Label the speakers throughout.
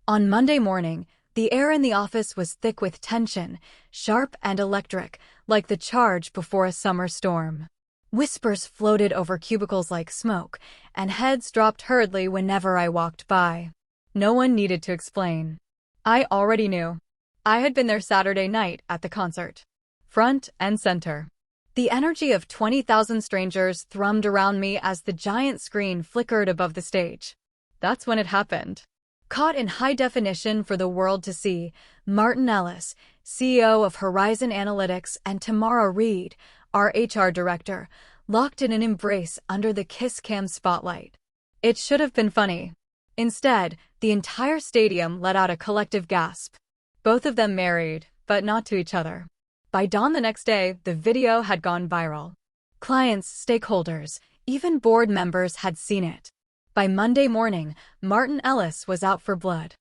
Speaker 1: On Monday morning, the air in the office was thick with tension, sharp and electric, like the charge before a summer storm. Whispers floated over cubicles like smoke, and heads dropped hurriedly whenever I walked by. No one needed to explain. I already knew. I had been there Saturday night at the concert. Front and center. The energy of 20,000 strangers thrummed around me as the giant screen flickered above the stage. That's when it happened. Caught in high definition for the world to see, Martin Ellis, CEO of Horizon Analytics, and Tamara Reed, our HR director, locked in an embrace under the Kiss Cam spotlight. It should have been funny. Instead, the entire stadium let out a collective gasp. Both of them married, but not to each other. By dawn the next day, the video had gone viral. Clients, stakeholders, even board members had seen it. By Monday morning, Martin Ellis was out for blood.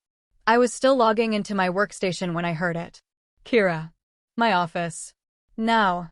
Speaker 1: I was still logging into my workstation when I heard it. "Kira. My office. Now."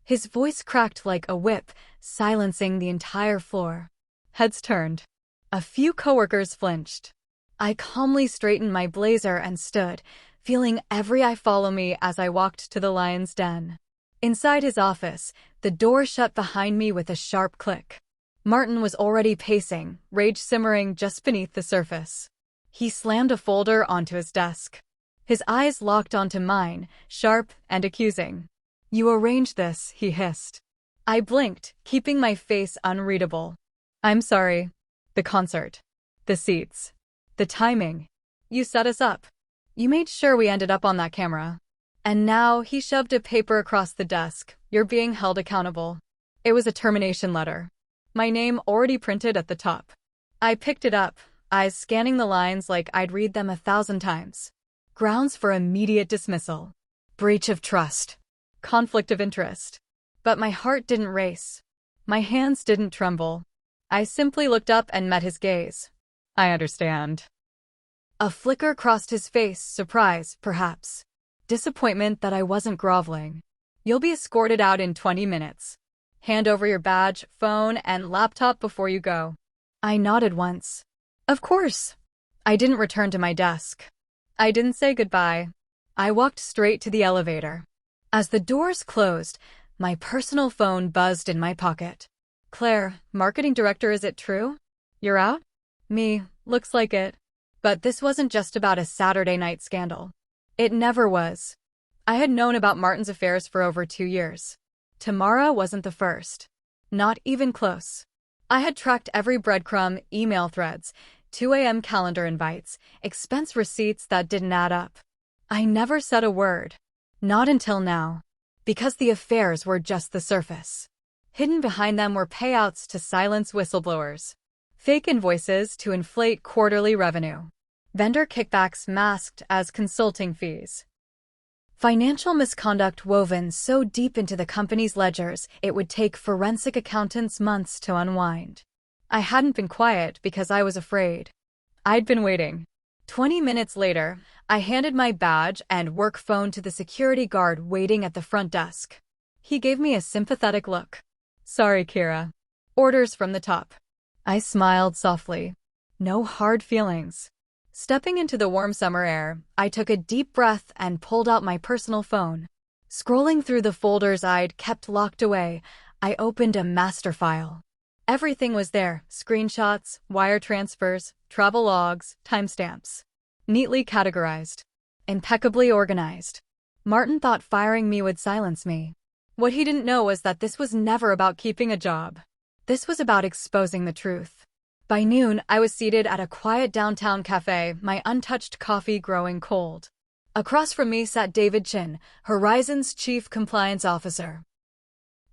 Speaker 1: His voice cracked like a whip, silencing the entire floor. Heads turned. A few coworkers flinched. I calmly straightened my blazer and stood, feeling every eye follow me as I walked to the lion's den. Inside his office, the door shut behind me with a sharp click. Martin was already pacing, rage simmering just beneath the surface. He slammed a folder onto his desk. His eyes locked onto mine, sharp and accusing. "You arranged this," he hissed. I blinked, keeping my face unreadable. "I'm sorry. The concert. The seats. The timing. You set us up. You made sure we ended up on that camera." And now he shoved a paper across the desk. "You're being held accountable." It was a termination letter. My name already printed at the top. I picked it up, eyes scanning the lines like I'd read them 1,000 times. Grounds for immediate dismissal. Breach of trust. Conflict of interest. But my heart didn't race. My hands didn't tremble. I simply looked up and met his gaze. "I understand." A flicker crossed his face, surprise, perhaps. Disappointment that I wasn't groveling. "You'll be escorted out in 20 minutes. Hand over your badge, phone, and laptop before you go." I nodded once. Of course. I didn't return to my desk. I didn't say goodbye. I walked straight to the elevator. As the doors closed, my personal phone buzzed in my pocket. "Claire, marketing director, is it true? You're out?" "Me, looks like it." But this wasn't just about a Saturday night scandal. It never was. I had known about Martin's affairs for over 2 years. Tamara wasn't the first. Not even close. I had tracked every breadcrumb, email threads, 2 a.m. calendar invites, expense receipts that didn't add up. I never said a word. Not until now. Because the affairs were just the surface. Hidden behind them were payouts to silence whistleblowers. Fake invoices to inflate quarterly revenue. Vendor kickbacks masked as consulting fees. Financial misconduct woven so deep into the company's ledgers it would take forensic accountants months to unwind. I hadn't been quiet because I was afraid. I'd been waiting. 20 minutes later, I handed my badge and work phone to the security guard waiting at the front desk. He gave me a sympathetic look. "Sorry, Kira. Orders from the top." I smiled softly. No hard feelings. Stepping into the warm summer air, I took a deep breath and pulled out my personal phone. Scrolling through the folders I'd kept locked away, I opened a master file. Everything was there: screenshots, wire transfers, travel logs, timestamps. Neatly categorized. Impeccably organized. Martin thought firing me would silence me. What he didn't know was that this was never about keeping a job. This was about exposing the truth. By noon, I was seated at a quiet downtown cafe, my untouched coffee growing cold. Across from me sat David Chin, Horizon's chief compliance officer.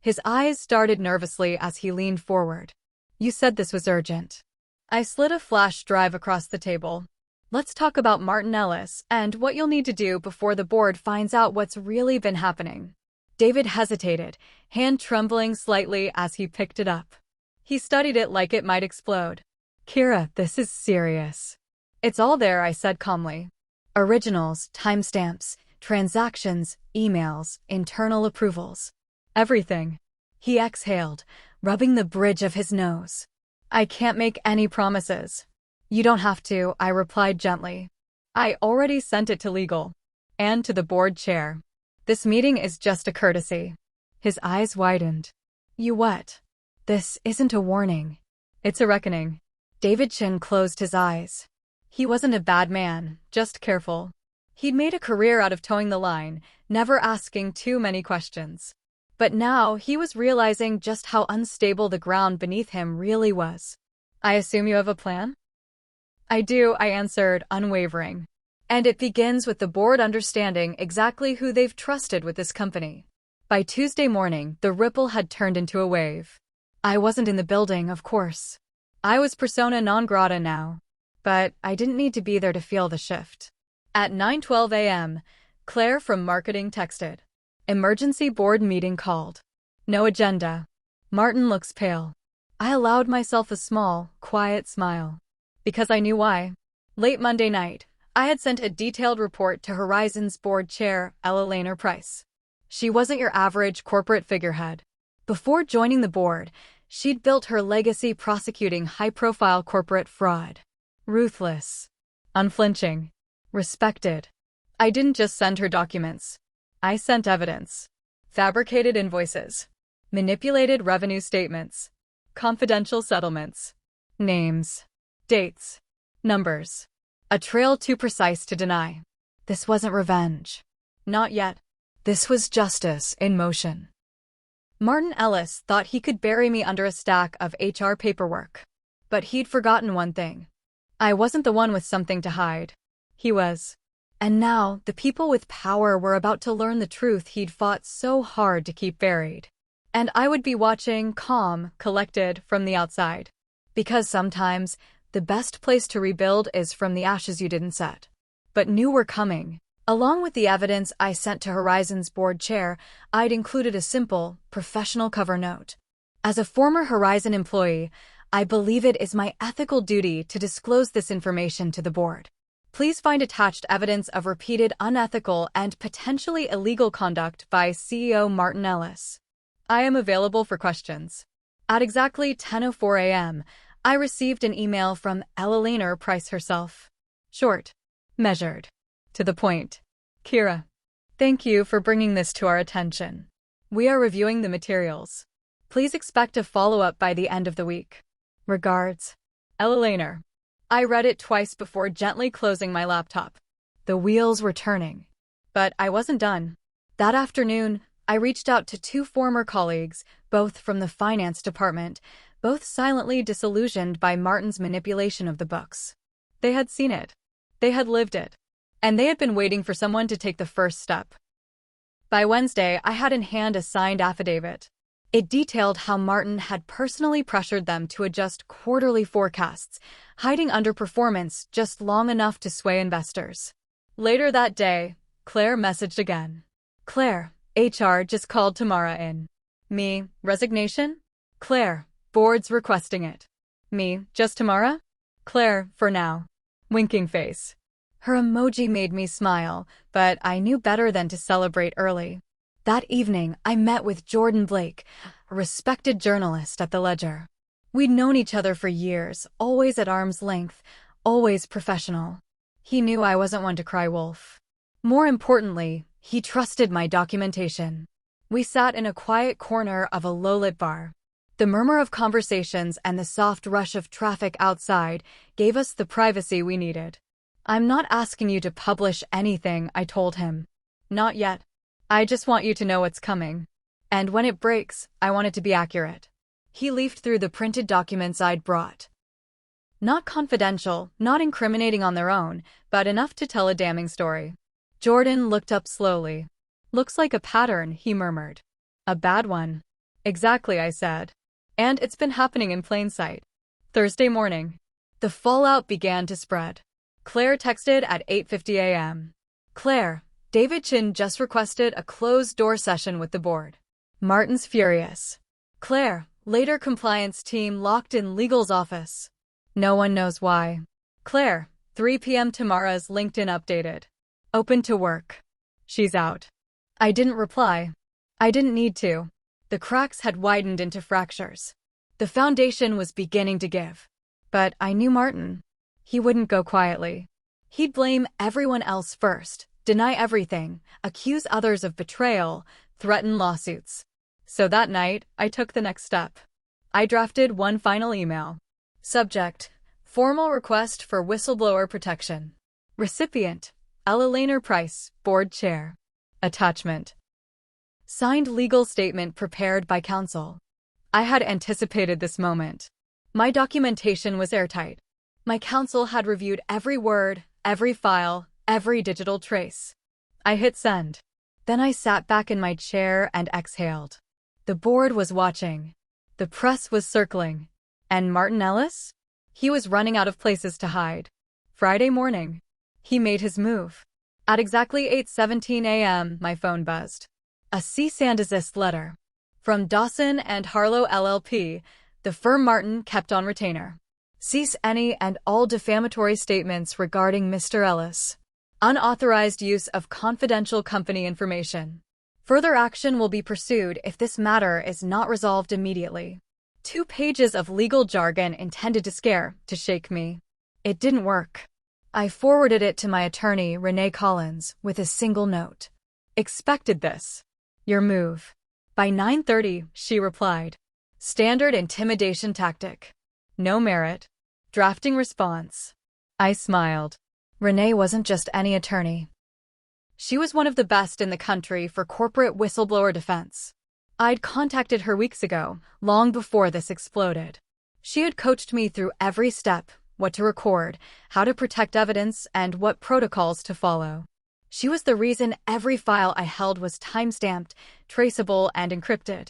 Speaker 1: His eyes darted nervously as he leaned forward. "You said this was urgent." I slid a flash drive across the table. "Let's talk about Martin Ellis and what you'll need to do before the board finds out what's really been happening." David hesitated, hand trembling slightly as he picked it up. He studied it like it might explode. "Kira, this is serious." "It's all there," I said calmly. "Originals, timestamps, transactions, emails, internal approvals. Everything." He exhaled, rubbing the bridge of his nose. "I can't make any promises." You don't have to, I replied gently. I already sent it to legal. And to the board chair. This meeting is just a courtesy. His eyes widened. You what? This isn't a warning. It's a reckoning. David Chin closed his eyes. He wasn't a bad man, just careful. He'd made a career out of towing the line, never asking too many questions. But now he was realizing just how unstable the ground beneath him really was. I assume you have a plan? I do, I answered, unwavering. And it begins with the board understanding exactly who they've trusted with this company. By Tuesday morning, the ripple had turned into a wave. I wasn't in the building, of course. I was persona non grata now. But I didn't need to be there to feel the shift. At 9:12 a.m., Claire from marketing texted. Emergency board meeting called. No agenda. Martin looks pale. I allowed myself a small, quiet smile. Because I knew why. Late Monday night, I had sent a detailed report to Horizon's board chair, Ella Lehner-Price. She wasn't your average corporate figurehead. Before joining the board, she'd built her legacy prosecuting high-profile corporate fraud. Ruthless. Unflinching. Respected. I didn't just send her documents. I sent evidence. Fabricated invoices. Manipulated revenue statements. Confidential settlements. Names. Dates. Numbers. A trail too precise to deny. This wasn't revenge. Not yet. This was justice in motion. Martin Ellis thought he could bury me under a stack of HR paperwork. But he'd forgotten one thing. I wasn't the one with something to hide. He was. And now, the people with power were about to learn the truth he'd fought so hard to keep buried. And I would be watching, calm, collected, from the outside. Because sometimes, the best place to rebuild is from the ashes you didn't set. But knew were coming. Along with the evidence I sent to Horizon's board chair, I'd included a simple, professional cover note. As a former Horizon employee, I believe it is my ethical duty to disclose this information to the board. Please find attached evidence of repeated unethical and potentially illegal conduct by CEO Martin Ellis. I am available for questions. At exactly 10:04 a.m., I received an email from Ella Lehner-Price herself. Short. Measured. To the point. Kira. Thank you for bringing this to our attention. We are reviewing the materials. Please expect a follow-up by the end of the week. Regards. Ella Lehner. I read it twice before gently closing my laptop. The wheels were turning. But I wasn't done. That afternoon, I reached out to two former colleagues, both from the finance department, both silently disillusioned by Martin's manipulation of the books. They had seen it. They had lived it. And they had been waiting for someone to take the first step. By Wednesday, I had in hand a signed affidavit. It detailed how Martin had personally pressured them to adjust quarterly forecasts, hiding underperformance just long enough to sway investors. Later that day, Claire messaged again. Claire, HR just called Tamara in. Me, resignation? Claire, board's requesting it. Me, just Tamara? Claire, for now. Winking face. Her emoji made me smile, but I knew better than to celebrate early. That evening, I met with Jordan Blake, a respected journalist at the Ledger. We'd known each other for years, always at arm's length, always professional. He knew I wasn't one to cry wolf. More importantly, he trusted my documentation. We sat in a quiet corner of a low-lit bar. The murmur of conversations and the soft rush of traffic outside gave us the privacy we needed. I'm not asking you to publish anything, I told him. Not yet. I just want you to know what's coming. And when it breaks, I want it to be accurate. He leafed through the printed documents I'd brought. Not confidential, not incriminating on their own, but enough to tell a damning story. Jordan looked up slowly. Looks like a pattern, he murmured. A bad one. Exactly, I said. And it's been happening in plain sight. Thursday morning. The fallout began to spread. Claire texted at 8:50 a.m. Claire, David Chin just requested a closed-door session with the board. Martin's furious. Claire, later compliance team locked in legal's office. No one knows why. Claire, 3 p.m. Tamara's LinkedIn updated. Open to work. She's out. I didn't reply. I didn't need to. The cracks had widened into fractures. The foundation was beginning to give. But I knew Martin. He wouldn't go quietly. He'd blame everyone else first, deny everything, accuse others of betrayal, threaten lawsuits. So that night, I took the next step. I drafted one final email. Subject: Formal request for whistleblower protection. Recipient: Ella Lehner Price, Board Chair. Attachment: Signed legal statement prepared by counsel. I had anticipated this moment. My documentation was airtight. My counsel had reviewed every word, every file, every digital trace. I hit send. Then I sat back in my chair and exhaled. The board was watching. The press was circling. And Martin Ellis? He was running out of places to hide. Friday morning. He made his move. At exactly 8:17 a.m., my phone buzzed. A cease and desist letter. From Dawson and Harlow LLP, the firm Martin kept on retainer. Cease any and all defamatory statements regarding Mr. Ellis. Unauthorized use of confidential company information. Further action will be pursued if this matter is not resolved immediately. 2 pages of legal jargon intended to shake me. It didn't work. I forwarded it to my attorney, Renee Collins, with a single note. Expected this. Your move. By 9:30, she replied. Standard intimidation tactic. No merit. Drafting response. I smiled. Renee wasn't just any attorney. She was one of the best in the country for corporate whistleblower defense. I'd contacted her weeks ago, long before this exploded. She had coached me through every step, what to record, how to protect evidence, and what protocols to follow. She was the reason every file I held was time-stamped, traceable, and encrypted.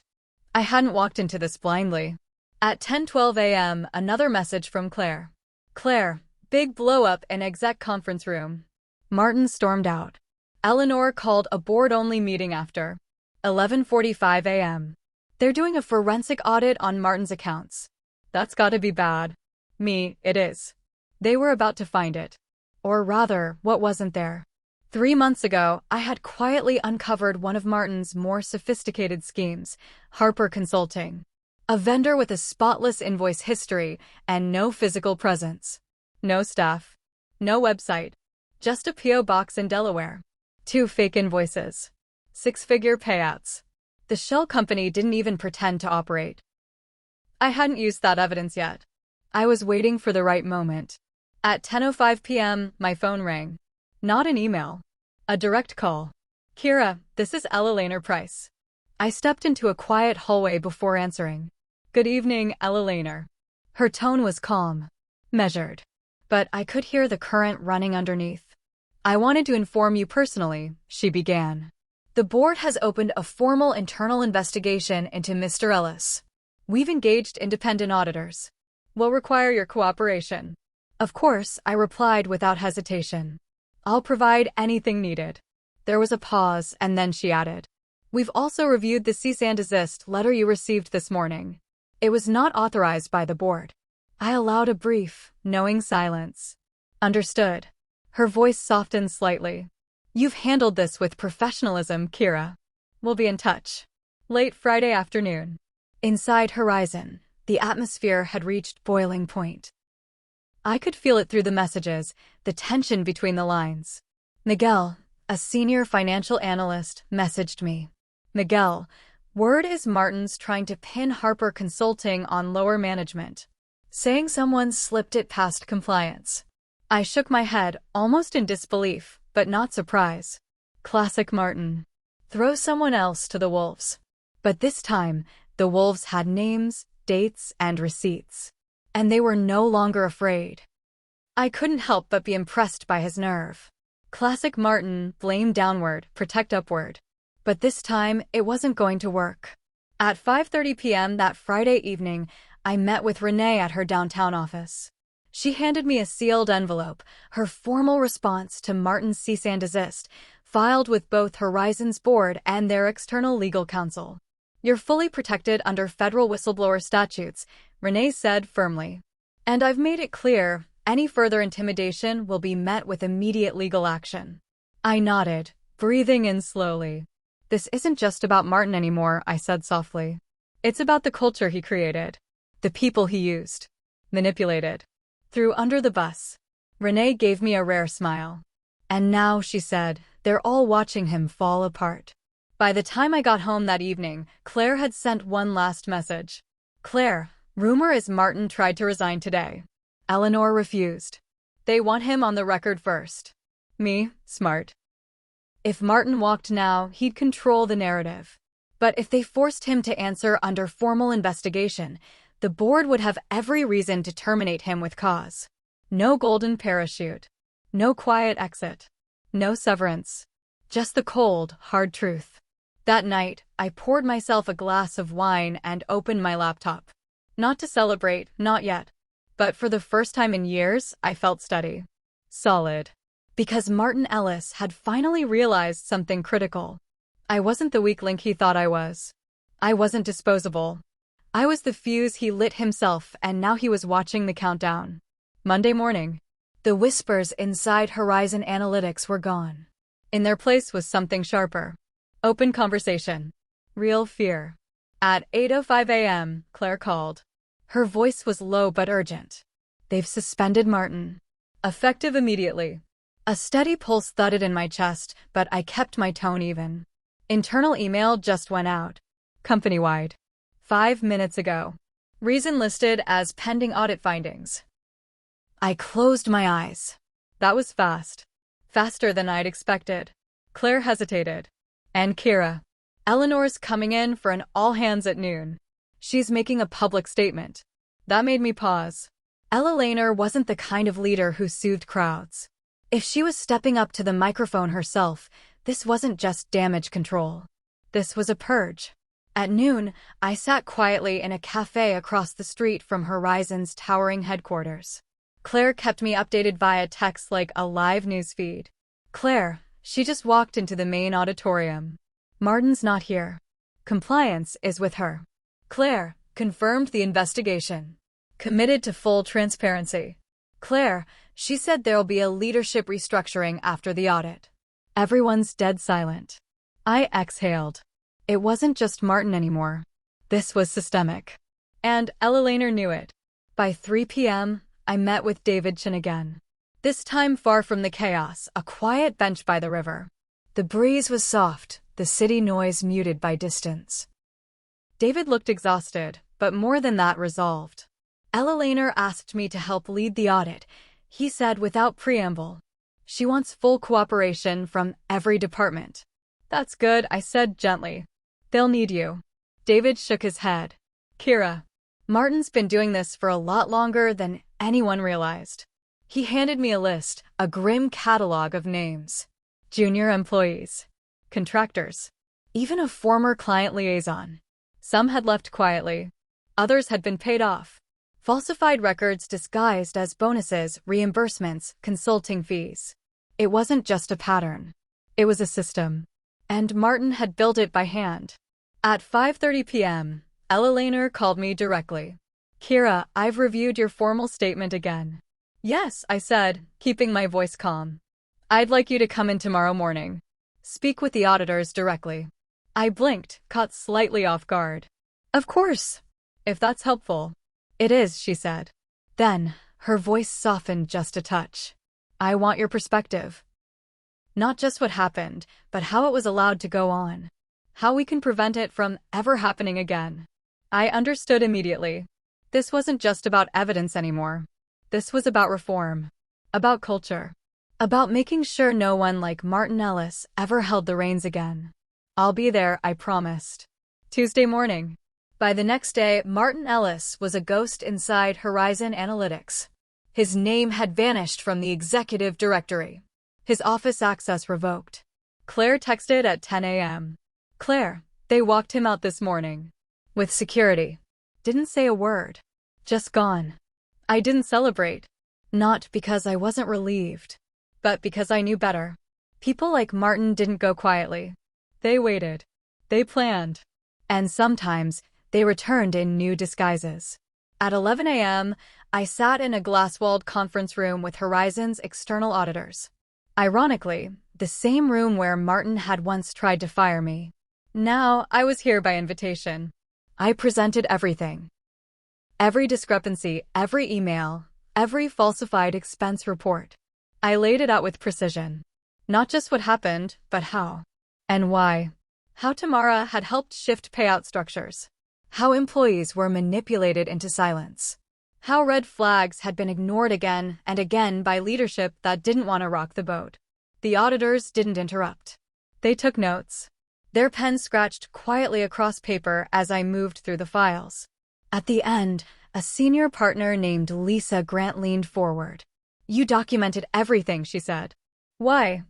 Speaker 1: I hadn't walked into this blindly. At 10:12 a.m., another message from Claire. Claire, big blow-up in exec conference room. Martin stormed out. Eleanor called a board-only meeting after. 11:45 a.m. They're doing a forensic audit on Martin's accounts. That's gotta be bad. Me, it is. They were about to find it. Or rather, what wasn't there. 3 months ago, I had quietly uncovered one of Martin's more sophisticated schemes, Harper Consulting. A vendor with a spotless invoice history and no physical presence. No staff. No website. Just a P.O. box in Delaware. 2 fake invoices. 6-figure payouts. The shell company didn't even pretend to operate. I hadn't used that evidence yet. I was waiting for the right moment. At 10:05 p.m., my phone rang. Not an email. A direct call. Kira, this is Ella Lehner Price. I stepped into a quiet hallway before answering. Good evening, Ella Lehner. Her tone was calm, measured. But I could hear the current running underneath. I wanted to inform you personally, she began. The board has opened a formal internal investigation into Mr. Ellis. We've engaged independent auditors. We'll require your cooperation. Of course, I replied without hesitation. I'll provide anything needed. There was a pause, and then she added. We've also reviewed the cease and desist letter you received this morning. It was not authorized by the board. I allowed a brief, knowing silence. Understood. Her voice softened slightly. You've handled this with professionalism, Kira. We'll be in touch. Late Friday afternoon. Inside Horizon, the atmosphere had reached boiling point. I could feel it through the messages, the tension between the lines. Miguel, a senior financial analyst, messaged me. Miguel, word is Martin's trying to pin Harper Consulting on lower management, saying someone slipped it past compliance. I shook my head, almost in disbelief, but not surprise. Classic Martin. Throw someone else to the wolves. But this time, the wolves had names, dates, and receipts. And they were no longer afraid. I couldn't help but be impressed by his nerve. Classic Martin, blame downward, protect upward. But this time, it wasn't going to work. At 5:30 p.m. that Friday evening, I met with Renee at her downtown office. She handed me a sealed envelope, her formal response to Martin's cease and desist, filed with both Horizon's board and their external legal counsel. You're fully protected under federal whistleblower statutes, Renee said firmly. And I've made it clear, any further intimidation will be met with immediate legal action. I nodded, breathing in slowly. This isn't just about Martin anymore, I said softly. It's about the culture he created. The people he used. Manipulated. Threw under the bus. Renee gave me a rare smile. And now, she said, they're all watching him fall apart. By the time I got home that evening, Claire had sent one last message. Claire, rumor is Martin tried to resign today. Eleanor refused. They want him on the record first. Me, smart. If Martin walked now, he'd control the narrative. But if they forced him to answer under formal investigation, the board would have every reason to terminate him with cause. No golden parachute. No quiet exit. No severance. Just the cold, hard truth. That night, I poured myself a glass of wine and opened my laptop. Not to celebrate, not yet. But for the first time in years, I felt steady. Solid. Because Martin Ellis had finally realized something critical. I wasn't the weak link he thought I was. I wasn't disposable. I was the fuse he lit himself, and now he was watching the countdown. Monday morning. The whispers inside Horizon Analytics were gone. In their place was something sharper. Open conversation. Real fear. At 8:05 a.m., Claire called. Her voice was low but urgent. They've suspended Martin. Effective immediately. A steady pulse thudded in my chest, but I kept my tone even. Internal email just went out. Company-wide. 5 minutes ago. Reason listed as pending audit findings. I closed my eyes. That was fast. Faster than I'd expected. Claire hesitated. And Kira. Eleanor's coming in for an all-hands at noon. She's making a public statement. That made me pause. Ella Lehner wasn't the kind of leader who soothed crowds. If she was stepping up to the microphone herself, this wasn't just damage control. This was a purge. At noon, I sat quietly in a cafe across the street from Horizon's towering headquarters. Claire kept me updated via text like a live news feed. Claire, she just walked into the main auditorium. Martin's not here. Compliance is with her. Claire confirmed the investigation. Committed to full transparency. Claire, she said there'll be a leadership restructuring after the audit. Everyone's dead silent. I exhaled. It wasn't just Martin anymore. This was systemic. And Ella Lehner knew it. By 3 p.m., I met with David Chen again. This time far from the chaos, a quiet bench by the river. The breeze was soft, the city noise muted by distance. David looked exhausted, but more than that, resolved. Ella Lehner asked me to help lead the audit, he said without preamble. She wants full cooperation from every department. That's good, I said gently. They'll need you. David shook his head. Kira. Martin's been doing this for a lot longer than anyone realized. He handed me a list, a grim catalog of names. Junior employees. Contractors. Even a former client liaison. Some had left quietly. Others had been paid off. Falsified records disguised as bonuses, reimbursements, consulting fees. It wasn't just a pattern. It was a system. And Martin had built it by hand. At 5:30 p.m., Ella Lehner called me directly. Kira, I've reviewed your formal statement again. Yes, I said, keeping my voice calm. I'd like you to come in tomorrow morning. Speak with the auditors directly. I blinked, caught slightly off guard. Of course. If that's helpful. It is, she said. Then, her voice softened just a touch. I want your perspective. Not just what happened, but how it was allowed to go on. How we can prevent it from ever happening again. I understood immediately. This wasn't just about evidence anymore. This was about reform. About culture. About making sure no one like Martin Ellis ever held the reins again. I'll be there, I promised. Tuesday morning. By the next day, Martin Ellis was a ghost inside Horizon Analytics. His name had vanished from the executive directory. His office access revoked. Claire texted at 10 a.m. Claire, they walked him out this morning. With security. Didn't say a word. Just gone. I didn't celebrate. Not because I wasn't relieved. But because I knew better. People like Martin didn't go quietly. They waited. They planned. And sometimes, they returned in new disguises. At 11 a.m., I sat in a glass-walled conference room with Horizon's external auditors. Ironically, the same room where Martin had once tried to fire me. Now, I was here by invitation. I presented everything. Every discrepancy, every email, every falsified expense report. I laid it out with precision. Not just what happened, but how. And why. How Tamara had helped shift payout structures. How employees were manipulated into silence. How red flags had been ignored again and again by leadership that didn't want to rock the boat. The auditors didn't interrupt. They took notes. Their pens scratched quietly across paper as I moved through the files. At the end, a senior partner named Lisa Grant leaned forward. "You documented everything," she said. "Why?"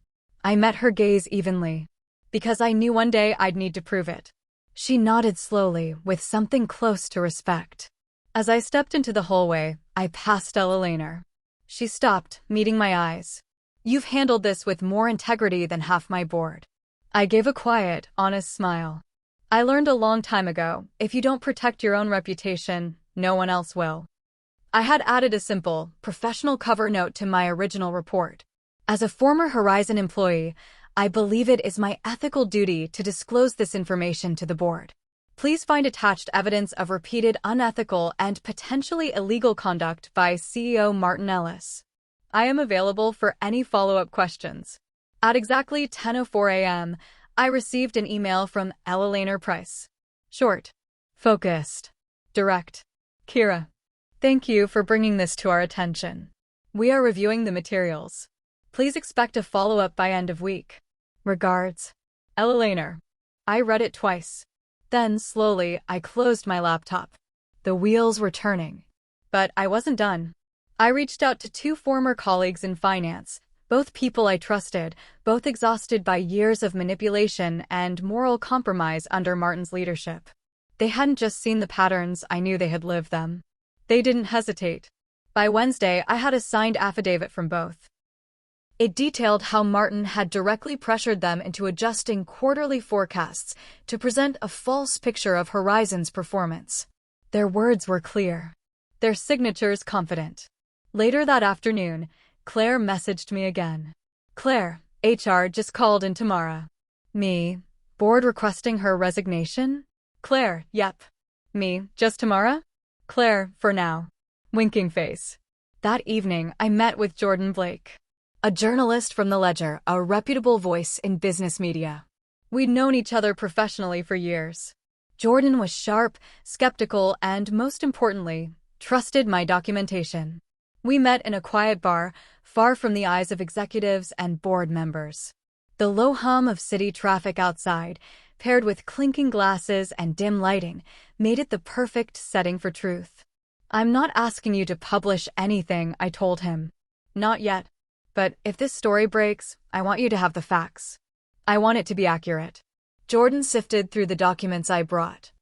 Speaker 1: I met her gaze evenly. "Because I knew one day I'd need to prove it." She nodded slowly, with something close to respect. As I stepped into the hallway, I passed Ella Lehner. She stopped, meeting my eyes. "You've handled this with more integrity than half my board." I gave a quiet, honest smile. "I learned a long time ago, if you don't protect your own reputation, no one else will." I had added a simple, professional cover note to my original report. As a former Horizon employee, I believe it is my ethical duty to disclose this information to the board. Please find attached evidence of repeated unethical and potentially illegal conduct by CEO Martin Ellis. I am available for any follow-up questions. At exactly 10:04 a.m., I received an email from Ella Lehner Price. Short, focused, direct. "Kira, thank you for bringing this to our attention. We are reviewing the materials. Please expect a follow-up by end of week. Regards, Ella Lehner." I read it twice. Then, slowly, I closed my laptop. The wheels were turning. But I wasn't done. I reached out to 2 former colleagues in finance, both people I trusted, both exhausted by years of manipulation and moral compromise under Martin's leadership. They hadn't just seen the patterns, I knew they had lived them. They didn't hesitate. By Wednesday, I had a signed affidavit from both. It detailed how Martin had directly pressured them into adjusting quarterly forecasts to present a false picture of Horizon's performance. Their words were clear. Their signatures confident. Later that afternoon, Claire messaged me again. "Claire, HR just called in Tamara." Me, board requesting her resignation? Claire, yep. Me, just Tamara? Claire, for now. Winking face. That evening, I met with Jordan Blake, a journalist from The Ledger, a reputable voice in business media. We'd known each other professionally for years. Jordan was sharp, skeptical, and most importantly, trusted my documentation. We met in a quiet bar, far from the eyes of executives and board members. The low hum of city traffic outside, paired with clinking glasses and dim lighting, made it the perfect setting for truth. "I'm not asking you to publish anything," I told him. "Not yet. But if this story breaks, I want you to have the facts. I want it to be accurate." Jordan sifted through the documents I brought.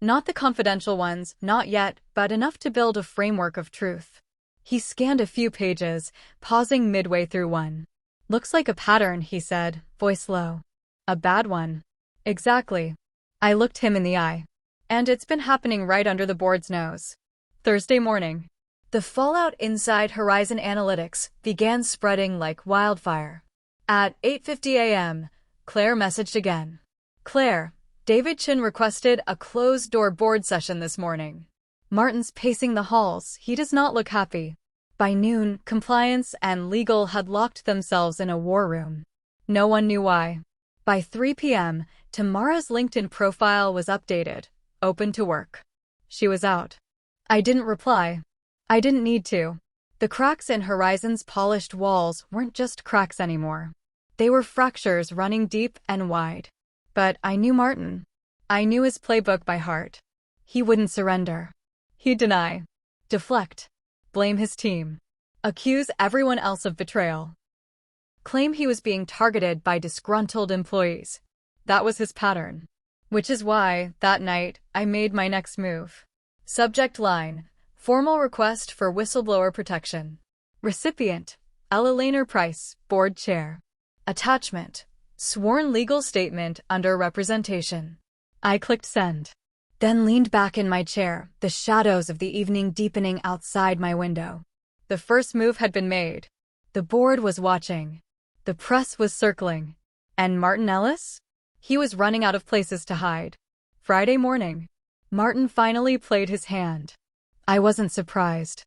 Speaker 1: Not the confidential ones, not yet, but enough to build a framework of truth. He scanned a few pages, pausing midway through one. "Looks like a pattern," he said, voice low. "A bad one." "Exactly." I looked him in the eye. "And it's been happening right under the board's nose." Thursday morning. The fallout inside Horizon Analytics began spreading like wildfire. At 8:50 a.m., Claire messaged again. "Claire, David Chin requested a closed-door board session this morning. Martin's pacing the halls. He does not look happy." By noon, compliance and legal had locked themselves in a war room. No one knew why. By 3 p.m., Tamara's LinkedIn profile was updated, open to work. She was out. I didn't reply. I didn't need to. The cracks in Horizon's polished walls weren't just cracks anymore. They were fractures running deep and wide. But I knew Martin. I knew his playbook by heart. He wouldn't surrender. He'd deny, deflect, blame his team, accuse everyone else of betrayal, claim he was being targeted by disgruntled employees. That was his pattern. Which is why, that night, I made my next move. Subject line: formal request for whistleblower protection. Recipient: Ella Lehner Price, Board Chair. Attachment: sworn legal statement under representation. I clicked send. Then leaned back in my chair, the shadows of the evening deepening outside my window. The first move had been made. The board was watching. The press was circling. And Martin Ellis? He was running out of places to hide. Friday morning. Martin finally played his hand. I wasn't surprised.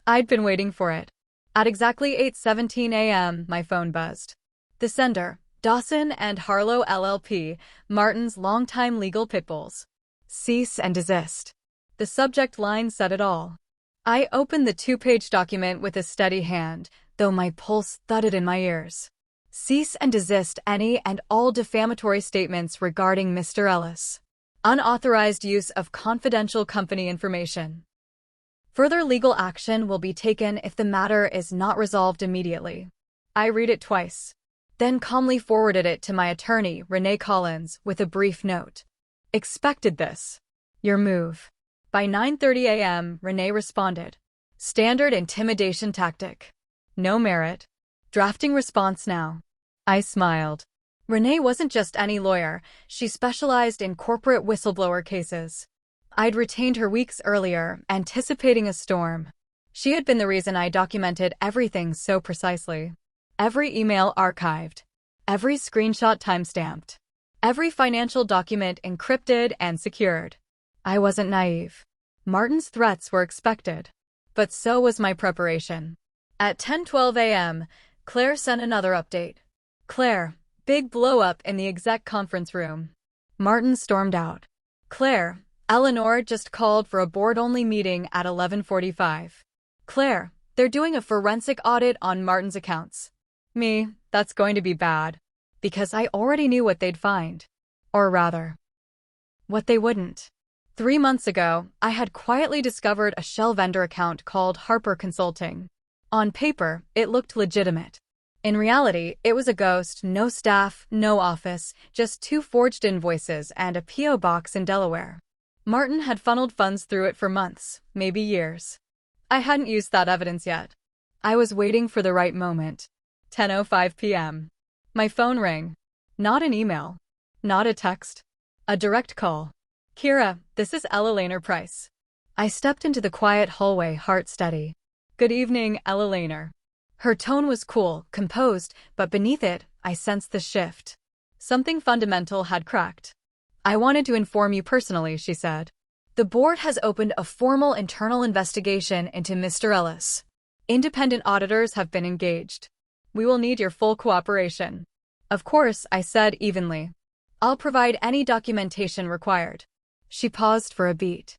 Speaker 1: I'd been waiting for it. At exactly 8:17 a.m., my phone buzzed. The sender, Dawson and Harlow LLP, Martin's longtime legal pitbulls. Cease and desist. The subject line said it all. I opened the two-page document with a steady hand, though my pulse thudded in my ears. Cease and desist any and all defamatory statements regarding Mr. Ellis. Unauthorized use of confidential company information. Further legal action will be taken if the matter is not resolved immediately. I read it twice, then calmly forwarded it to my attorney, Renee Collins, with a brief note. Expected this. Your move. By 9:30 a.m., Renee responded. Standard intimidation tactic. No merit. Drafting response now. I smiled. Renee wasn't just any lawyer, she specialized in corporate whistleblower cases. I'd retained her weeks earlier, anticipating a storm. She had been the reason I documented everything so precisely. Every email archived. Every screenshot timestamped. Every financial document encrypted and secured. I wasn't naive. Martin's threats were expected. But so was my preparation. At 10:12 a.m., Claire sent another update. Claire, big blow-up in the exec conference room. Martin stormed out. Claire, Eleanor just called for a board-only meeting at 11:45. Claire, they're doing a forensic audit on Martin's accounts. Me, that's going to be bad. Because I already knew what they'd find. Or rather, what they wouldn't. 3 months ago, I had quietly discovered a shell vendor account called Harper Consulting. On paper, it looked legitimate. In reality, it was a ghost, no staff, no office, just 2 forged invoices and a P.O. box in Delaware. Martin had funneled funds through it for months, maybe years. I hadn't used that evidence yet. I was waiting for the right moment. 10:05 p.m. My phone rang. Not an email. Not a text. A direct call. Kira, this is Ella Lehner Price. I stepped into the quiet hallway, heart steady. Good evening, Ella Lehner. Her tone was cool, composed, but beneath it, I sensed the shift. Something fundamental had cracked. I wanted to inform you personally, she said. The board has opened a formal internal investigation into Mr. Ellis. Independent auditors have been engaged. We will need your full cooperation. Of course, I said evenly. I'll provide any documentation required. She paused for a beat.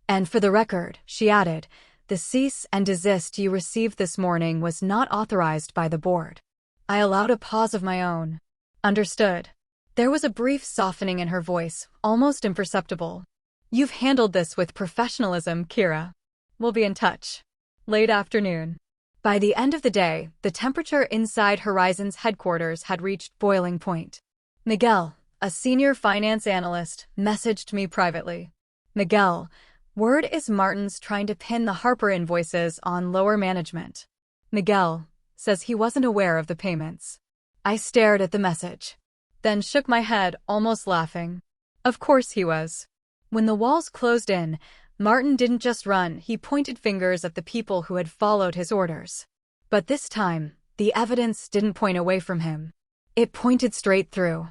Speaker 1: And for the record, she added, the cease and desist you received this morning was not authorized by the board. I allowed a pause of my own. Understood. There was a brief softening in her voice, almost imperceptible. You've handled this with professionalism, Kira. We'll be in touch. Late afternoon. By the end of the day, the temperature inside Horizon's headquarters had reached boiling point. Miguel, a senior finance analyst, messaged me privately. Miguel, word is Martin's trying to pin the Harper invoices on lower management. Miguel says he wasn't aware of the payments. I stared at the message, then shook my head, almost laughing. Of course he was. When the walls closed in, Martin didn't just run, he pointed fingers at the people who had followed his orders. But this time, the evidence didn't point away from him. It pointed straight through.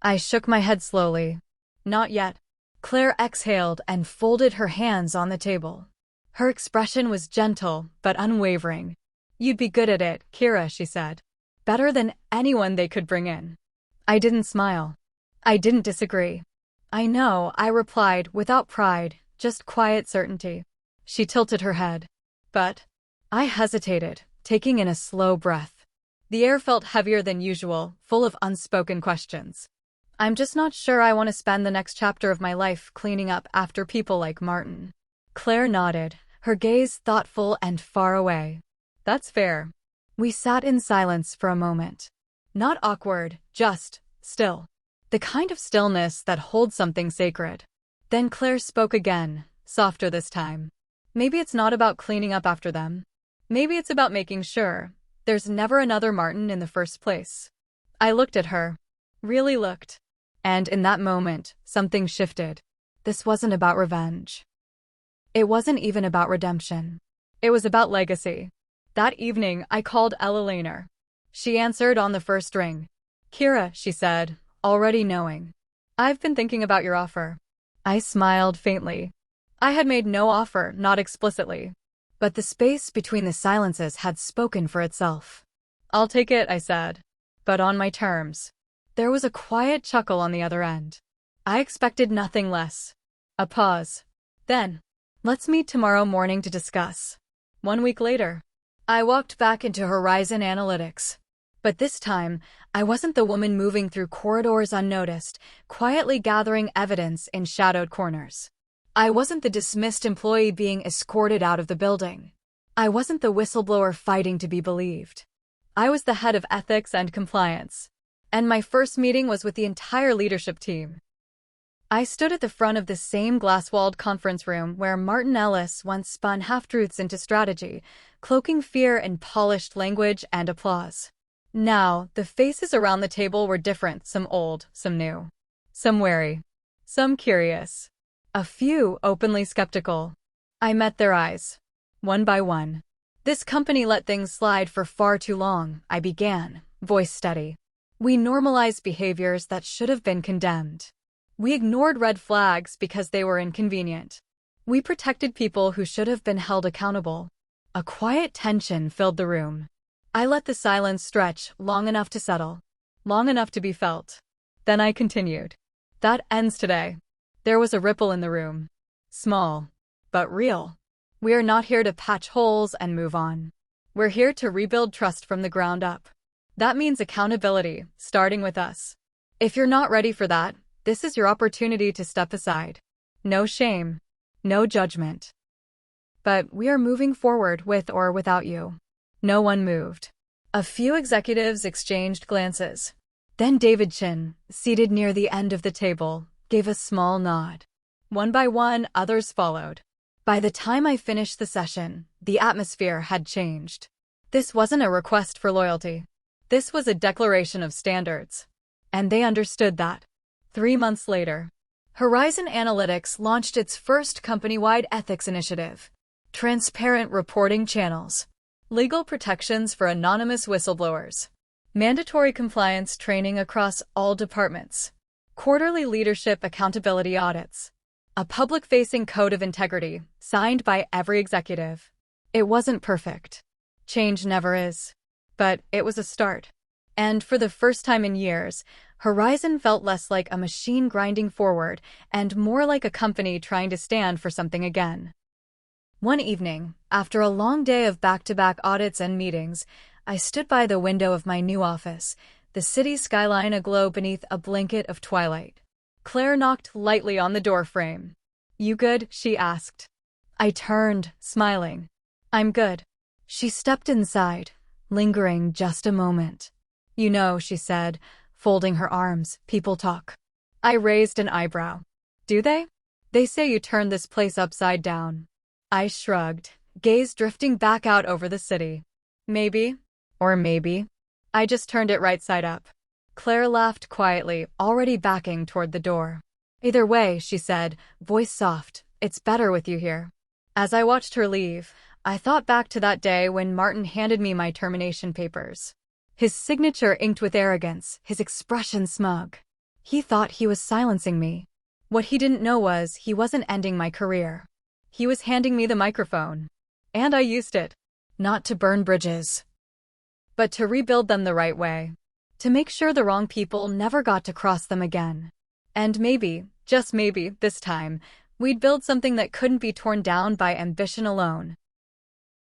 Speaker 1: I shook my head slowly. Not yet. Claire exhaled and folded her hands on the table. Her expression was gentle, but unwavering. You'd be good at it, Kira, she said. Better than anyone they could bring in. I didn't smile. I didn't disagree. I know, I replied, without pride, just quiet certainty. She tilted her head. But I hesitated, taking in a slow breath. The air felt heavier than usual, full of unspoken questions. I'm just not sure I want to spend the next chapter of my life cleaning up after people like Martin. Claire nodded, her gaze thoughtful and far away. That's fair. We sat in silence for a moment. Not awkward, just still. The kind of stillness that holds something sacred. Then Claire spoke again, softer this time. Maybe it's not about cleaning up after them. Maybe it's about making sure there's never another Martin in the first place. I looked at her. Really looked. And in that moment, something shifted. This wasn't about revenge. It wasn't even about redemption. It was about legacy. That evening, I called Ella Lehner. She answered on the first ring. Kira, she said, already knowing. I've been thinking about your offer. I smiled faintly. I had made no offer, not explicitly. But the space between the silences had spoken for itself. "I'll take it," I said. "But on my terms." There was a quiet chuckle on the other end. I expected nothing less. A pause. Then, "Let's meet tomorrow morning to discuss." 1 week later, I walked back into Horizon Analytics. But this time, I wasn't the woman moving through corridors unnoticed, quietly gathering evidence in shadowed corners. I wasn't the dismissed employee being escorted out of the building. I wasn't the whistleblower fighting to be believed. I was the head of ethics and compliance. And my first meeting was with the entire leadership team. I stood at the front of the same glass-walled conference room where Martin Ellis once spun half-truths into strategy, cloaking fear in polished language and applause. Now, the faces around the table were different, some old, some new. Some wary, some curious. A few openly skeptical. I met their eyes. One by one. "This company let things slide for far too long," I began, voice steady. "We normalized behaviors that should have been condemned. We ignored red flags because they were inconvenient. We protected people who should have been held accountable." A quiet tension filled the room. I let the silence stretch long enough to settle, long enough to be felt. Then I continued. "That ends today." There was a ripple in the room. Small, but real. "We are not here to patch holes and move on. We're here to rebuild trust from the ground up. That means accountability, starting with us. If you're not ready for that, this is your opportunity to step aside. No shame, no judgment. But we are moving forward with or without you." No one moved. A few executives exchanged glances. Then David Chin, seated near the end of the table, gave a small nod. One by one, others followed. By the time I finished the session, the atmosphere had changed. This wasn't a request for loyalty. This was a declaration of standards. And they understood that. 3 months later, Horizon Analytics launched its first company-wide ethics initiative. Transparent reporting channels. Legal protections for anonymous whistleblowers. Mandatory compliance training across all departments. Quarterly leadership accountability audits. A public-facing code of integrity, signed by every executive. It wasn't perfect. Change never is. But it was a start. And for the first time in years, Horizon felt less like a machine grinding forward and more like a company trying to stand for something again. One evening, after a long day of back-to-back audits and meetings, I stood by the window of my new office, the city skyline aglow beneath a blanket of twilight. Claire knocked lightly on the doorframe. "You good?" she asked. I turned, smiling. "I'm good." She stepped inside, lingering just a moment. "You know," she said, folding her arms, "people talk." I raised an eyebrow. "Do they?" "They say you turned this place upside down." I shrugged, gaze drifting back out over the city. "Maybe. Or maybe. I just turned it right side up." Claire laughed quietly, already backing toward the door. "Either way," she said, voice soft, "it's better with you here." As I watched her leave, I thought back to that day when Martin handed me my termination papers. His signature inked with arrogance, his expression smug. He thought he was silencing me. What he didn't know was he wasn't ending my career. He was handing me the microphone. And I used it. Not to burn bridges, but to rebuild them the right way. To make sure the wrong people never got to cross them again. And maybe, just maybe, this time, we'd build something that couldn't be torn down by ambition alone.